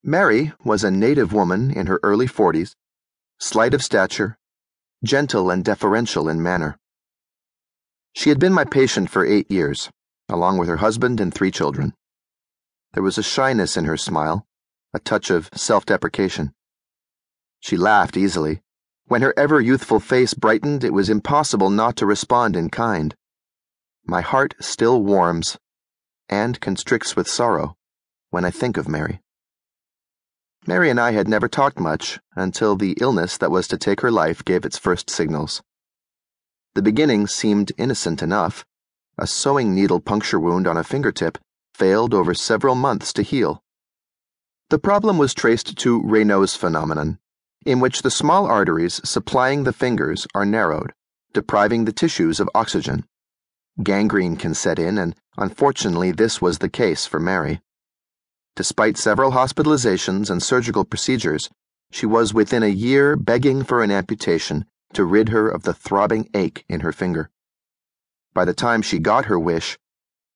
Mary was a native woman in her early 40s, slight of stature, gentle and deferential in manner. She had been my patient for 8 years, along with her husband and 3 children. There was a shyness in her smile, a touch of self-deprecation. She laughed easily. When her ever-youthful face brightened, it was impossible not to respond in kind. My heart still warms and constricts with sorrow when I think of Mary. Mary and I had never talked much until the illness that was to take her life gave its first signals. The beginning seemed innocent enough. A sewing needle puncture wound on a fingertip failed over several months to heal. The problem was traced to Raynaud's phenomenon, in which the small arteries supplying the fingers are narrowed, depriving the tissues of oxygen. Gangrene can set in, and unfortunately this was the case for Mary. Despite several hospitalizations and surgical procedures, she was within a year begging for an amputation to rid her of the throbbing ache in her finger. By the time she got her wish,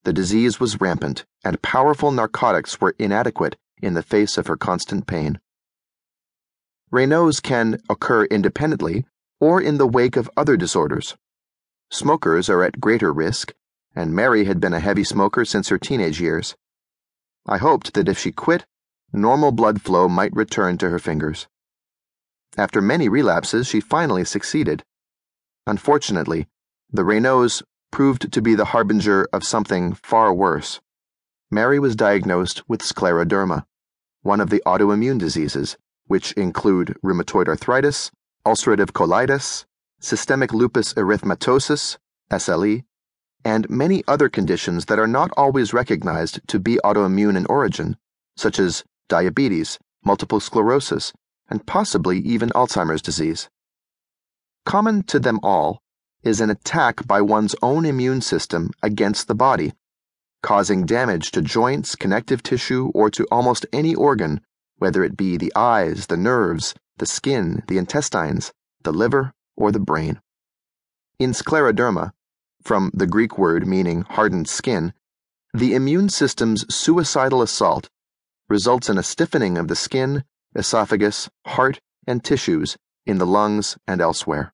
the disease was rampant, and powerful narcotics were inadequate in the face of her constant pain. Raynaud's can occur independently or in the wake of other disorders. Smokers are at greater risk, and Mary had been a heavy smoker since her teenage years. I hoped that if she quit, normal blood flow might return to her fingers. After many relapses, she finally succeeded. Unfortunately, the Raynaud's proved to be the harbinger of something far worse. Mary was diagnosed with scleroderma, one of the autoimmune diseases, which include rheumatoid arthritis, ulcerative colitis, systemic lupus erythematosus, SLE, and many other conditions that are not always recognized to be autoimmune in origin, such as diabetes, multiple sclerosis, and possibly even Alzheimer's disease. Common to them all is an attack by one's own immune system against the body, causing damage to joints, connective tissue, or to almost any organ, whether it be the eyes, the nerves, the skin, the intestines, the liver, or the brain. In scleroderma, from the Greek word meaning hardened skin, the immune system's suicidal assault results in a stiffening of the skin, esophagus, heart, and tissues in the lungs and elsewhere.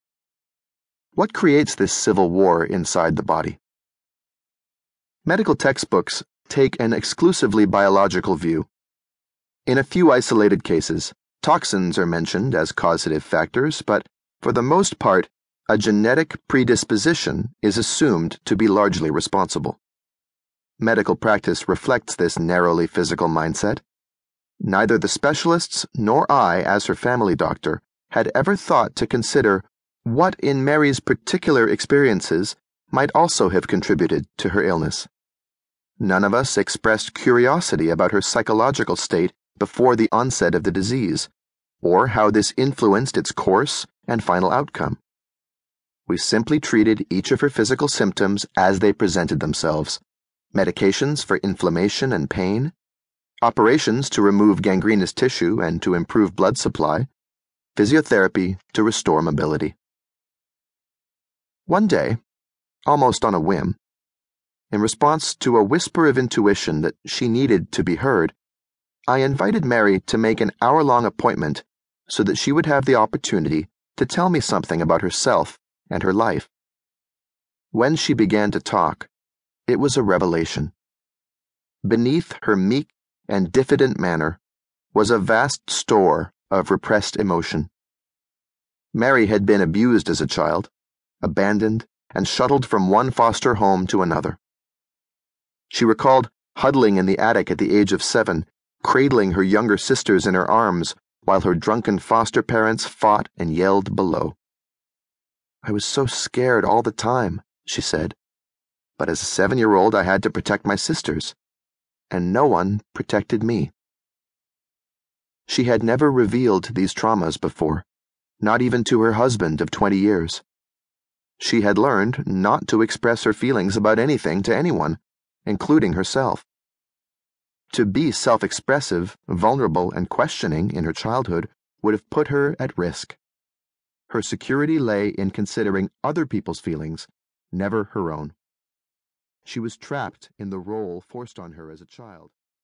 What creates this civil war inside the body? Medical textbooks take an exclusively biological view. In a few isolated cases, toxins are mentioned as causative factors, but for the most part, a genetic predisposition is assumed to be largely responsible. Medical practice reflects this narrowly physical mindset. Neither the specialists nor I, as her family doctor, had ever thought to consider what in Mary's particular experiences might also have contributed to her illness. None of us expressed curiosity about her psychological state before the onset of the disease, or how this influenced its course and final outcome. We simply treated each of her physical symptoms as they presented themselves: medications for inflammation and pain, operations to remove gangrenous tissue and to improve blood supply, physiotherapy to restore mobility. One day, almost on a whim, in response to a whisper of intuition that she needed to be heard, I invited Mary to make an hour-long appointment so that she would have the opportunity to tell me something about herself and her life. When she began to talk, it was a revelation. Beneath her meek and diffident manner was a vast store of repressed emotion. Mary had been abused as a child, abandoned, and shuttled from one foster home to another. She recalled huddling in the attic at the age of 7, cradling her younger sisters in her arms while her drunken foster parents fought and yelled below. "I was so scared all the time," she said. "But as a 7-year-old I had to protect my sisters, and no one protected me." She had never revealed these traumas before, not even to her husband of 20 years. She had learned not to express her feelings about anything to anyone, including herself. To be self-expressive, vulnerable, and questioning in her childhood would have put her at risk. Her security lay in considering other people's feelings, never her own. She was trapped in the role forced on her as a child.